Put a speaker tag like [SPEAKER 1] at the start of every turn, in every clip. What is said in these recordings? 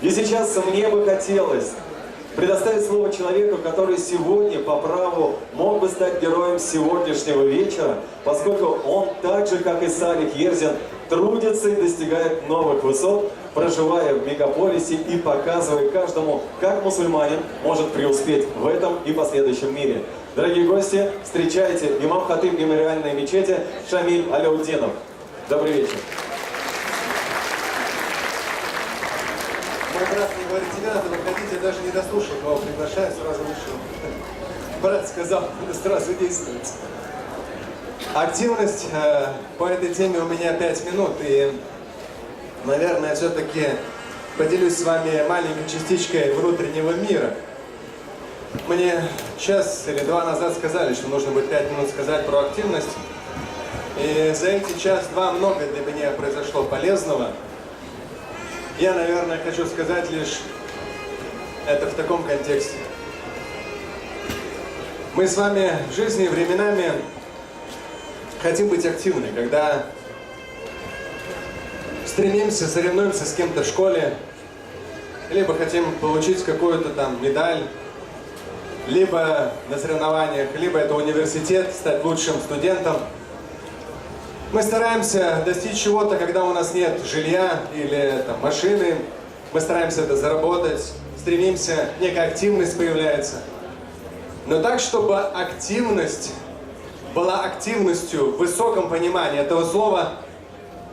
[SPEAKER 1] И сейчас мне бы хотелось предоставить слово человеку, который сегодня по праву мог бы стать героем сегодняшнего вечера, поскольку он так же, как и Салих Ерзин, трудится и достигает новых высот, проживая в мегаполисе и показывая каждому, как мусульманин может преуспеть в этом и последующем мире. Дорогие гости, встречайте имам Хатиб мемориальной мечети Шамиль Аляутдинов. Добрый вечер.
[SPEAKER 2] Мой брат мне говорит, тебе надо выходить, я даже не дослушал, кого приглашаю, сразу вышел. Брат сказал, надо сразу действовать. Активность по этой теме у меня 5 минут, и, наверное, все-таки поделюсь с вами маленькой частичкой внутреннего мира. Мне час или два назад сказали, что нужно будет 5 минут сказать про активность, и за эти час-два много для меня произошло полезного. Я, наверное, хочу сказать лишь это в таком контексте. Мы с вами в жизни временами хотим быть активны, когда стремимся, соревнуемся с кем-то в школе, либо хотим получить какую-то там медаль, либо на соревнованиях, либо это университет, стать лучшим студентом. Мы стараемся достичь чего-то, когда у нас нет жилья или там, машины. Мы стараемся это заработать, стремимся, некая активность появляется. Но так, чтобы активность была активностью в высоком понимании этого слова,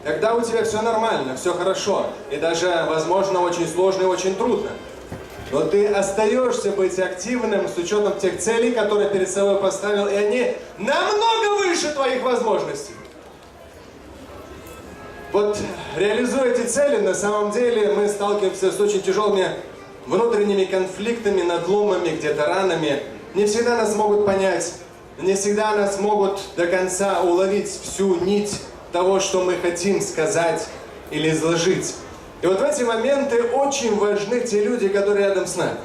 [SPEAKER 2] когда у тебя все нормально, все хорошо, и даже, возможно, очень сложно и очень трудно. Но ты остаешься быть активным с учетом тех целей, которые перед собой поставил, и они намного выше твоих возможностей. Вот реализуя эти цели, на самом деле мы сталкиваемся с очень тяжелыми внутренними конфликтами, надломами, где-то ранами. Не всегда нас могут понять, не всегда нас могут до конца уловить всю нить того, что мы хотим сказать или изложить. И вот в эти моменты очень важны те люди, которые рядом с нами.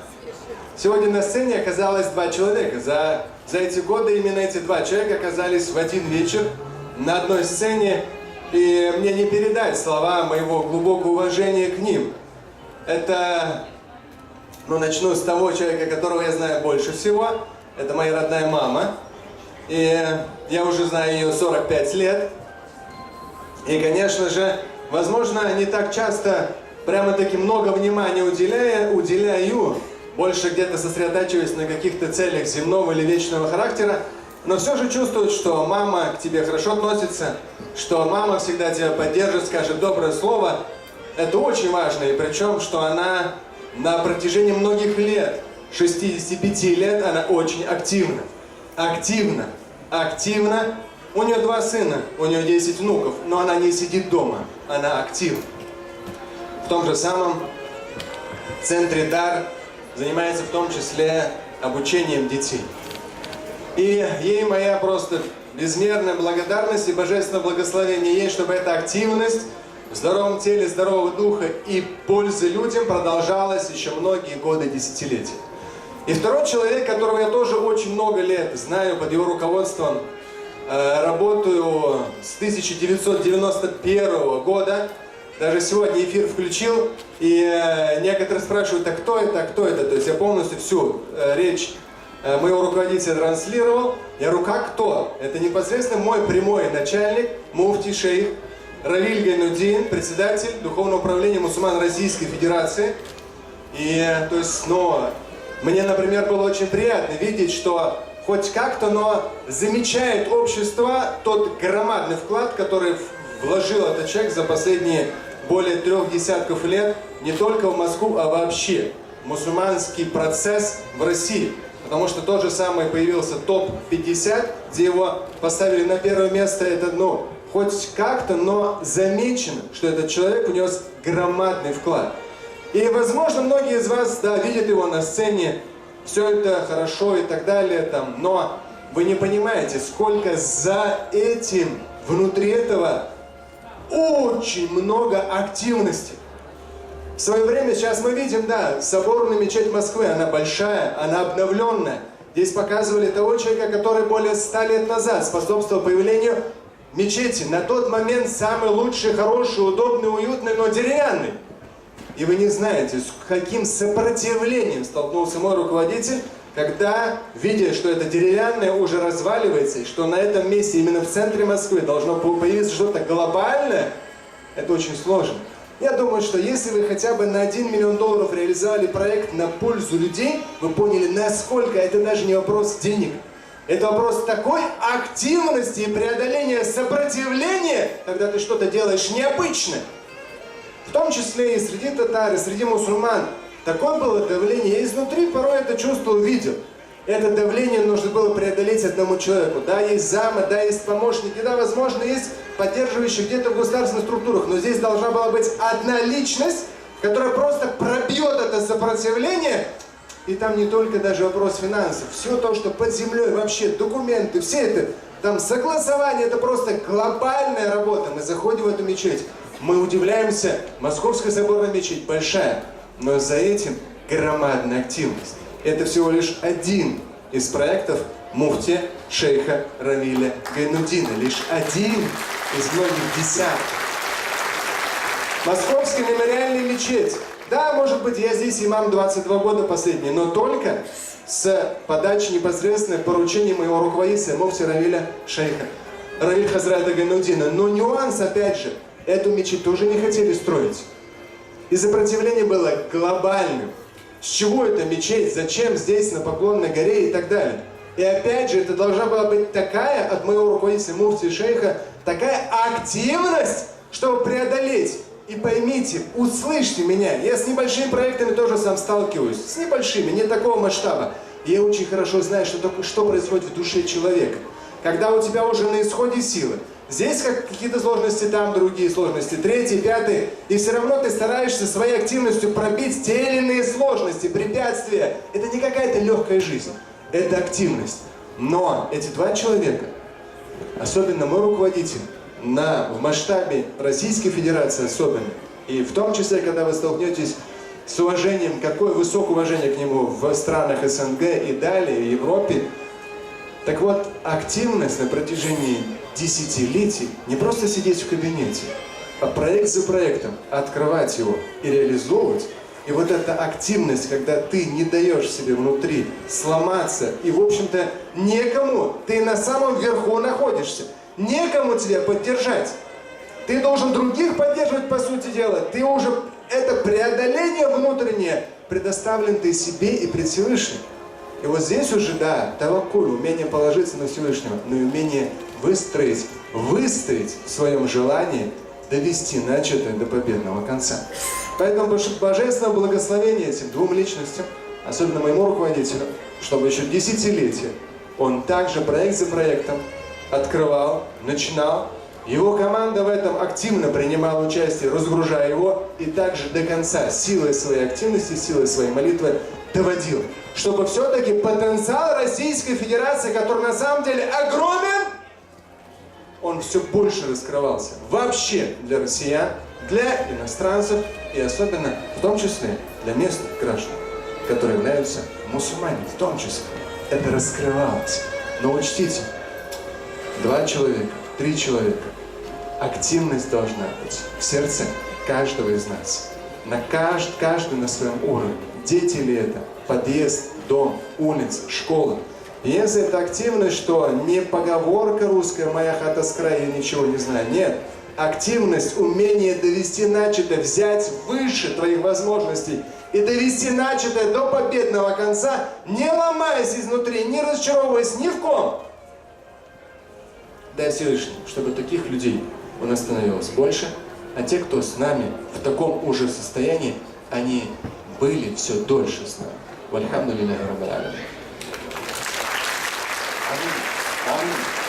[SPEAKER 2] Сегодня на сцене оказалось 2 человека. За эти годы именно эти 2 человека оказались в один вечер на одной сцене. И мне не передать слова моего глубокого уважения к ним. Это, начну с того человека, которого я знаю больше всего. Это моя родная мама. И я уже знаю ее 45 лет. И, конечно же, возможно, не так часто прямо-таки много внимания уделяю, больше где-то сосредотачиваясь на каких-то целях земного или вечного характера, но все же чувствует, что мама к тебе хорошо относится, что мама всегда тебя поддержит, скажет доброе слово. Это очень важно, и причем, что она на протяжении многих лет, 65 лет, она очень активна. Активна. У нее 2 сына, у нее 10 внуков, но она не сидит дома, она активна. В том же самом центре Дар занимается в том числе обучением детей. И ей моя просто безмерная благодарность и божественное благословение ей, чтобы эта активность в здоровом теле, здорового духа и пользы людям продолжалась еще многие годы, десятилетия. И второй человек, которого я тоже очень много лет знаю, под его руководством работаю с 1991 года, даже сегодня эфир включил, и некоторые спрашивают, а кто это, То есть я полностью всю речь моего руководителя транслировал. Я говорю, как кто? Это непосредственно мой прямой начальник, муфти шейх Равиль Гайнуддин, председатель Духовного управления мусульман Российской Федерации. И, то есть, мне, например, было очень приятно видеть, что хоть как-то, но замечает общество тот громадный вклад, который вложил этот человек за последние более 3 десятков лет не только в Москву, а вообще мусульманский процесс в России. Потому что тот же самый появился ТОП-50, где его поставили на первое место. Это, хоть как-то, но замечено, что этот человек внес громадный вклад. И, возможно, многие из вас, видят его на сцене, все это хорошо и так далее, но вы не понимаете, сколько за этим, внутри этого, очень много активности. В свое время, сейчас мы видим, соборная мечеть Москвы, она большая, она обновленная. Здесь показывали того человека, который более 100 лет назад способствовал появлению мечети. На тот момент самый лучший, хороший, удобный, уютный, но деревянный. И вы не знаете, с каким сопротивлением столкнулся мой руководитель, когда, видя, что это деревянное уже разваливается, и что на этом месте, именно в центре Москвы, должно появиться что-то глобальное, это очень сложно. Я думаю, что если вы хотя бы на $1 миллион реализовали проект на пользу людей, вы поняли, насколько это даже не вопрос денег. Это вопрос такой активности и преодоления сопротивления, когда ты что-то делаешь необычное. В том числе и среди татар, и среди мусульман. Такое было давление. Я изнутри порой это чувствовал, видел. Это давление нужно было преодолеть одному человеку. Да, есть замы, да, есть помощники, да, возможно, есть поддерживающие где-то в государственных структурах. Но здесь должна была быть одна личность, которая просто пробьет это сопротивление. И там не только даже вопрос финансов. Все то, что под землей, вообще документы, все это, там согласование, это просто глобальная работа. Мы заходим в эту мечеть. Мы удивляемся, Московская соборная мечеть большая, но за этим громадная активность. Это всего лишь один из проектов муфтия шейха Равиля Гайнуддина. Лишь один из многих десятков. Московская мемориальная мечеть. Да, может быть, я здесь имам 22 года последние, но только с подачи непосредственно поручения моего руководителя, муфтия Равиля шейха Равиль Хазрата Гайнуддина. Но нюанс, опять же, эту мечеть тоже не хотели строить. И сопротивление было глобальным. С чего эта мечеть, зачем здесь, на Поклонной горе и так далее. И опять же, это должна была быть такая, от моего руководителя, муфтия шейха, такая активность, чтобы преодолеть. И поймите, услышьте меня, я с небольшими проектами тоже сам сталкиваюсь. С небольшими, не такого масштаба. И я очень хорошо знаю, что происходит в душе человека. Когда у тебя уже на исходе силы. Здесь какие-то сложности, там другие сложности, третьи, пятые. И все равно ты стараешься своей активностью пробить те или иные сложности, препятствия. Это не какая-то легкая жизнь, это активность. Но эти два человека, особенно мой руководитель, в масштабе Российской Федерации особенно, и в том числе, когда вы столкнетесь с уважением, какое высокое уважение к нему в странах СНГ и далее, в Европе. Так вот, активность на протяжении десятилетий, не просто сидеть в кабинете, а проект за проектом открывать его и реализовывать. И вот эта активность, когда ты не даешь себе внутри сломаться, и, в общем-то, некому, ты на самом верху находишься, некому тебя поддержать. Ты должен других поддерживать, по сути дела. Ты уже, это преодоление внутреннее, предоставлен ты себе и пред Всевышним. И вот здесь уже, да, таваккуль, умение положиться на Всевышнего, но и умение выстоять в своем желании, довести начатое до победного конца. Поэтому божественное благословение этим двум личностям, особенно моему руководителю, чтобы еще десятилетия он также проект за проектом открывал, начинал. Его команда в этом активно принимала участие, разгружая его, и также до конца силой своей активности, силой своей молитвы доводил. Чтобы все-таки потенциал Российской Федерации, который на самом деле огромен, он все больше раскрывался. Вообще для россиян, для иностранцев и особенно, в том числе, для местных граждан, которые являются мусульманами, в том числе. Это раскрывалось. Но учтите, 2 человека, 3 человека, активность должна быть в сердце каждого из нас. Каждый на своем уровне. Дети ли это, подъезд, дом, улица, школа. Если это активность, что не поговорка русская «моя хата с края, я ничего не знаю». Нет. Активность, умение довести начатое, взять выше твоих возможностей и довести начатое до победного конца, не ломаясь изнутри, не разочаровываясь ни в ком. Дай Всевышний, чтобы таких людей у нас становилось больше, а те, кто с нами в таком уже состоянии, они были все дольше с нами. Вальхамдулиллахи раббил алямин. Аминь. Аминь.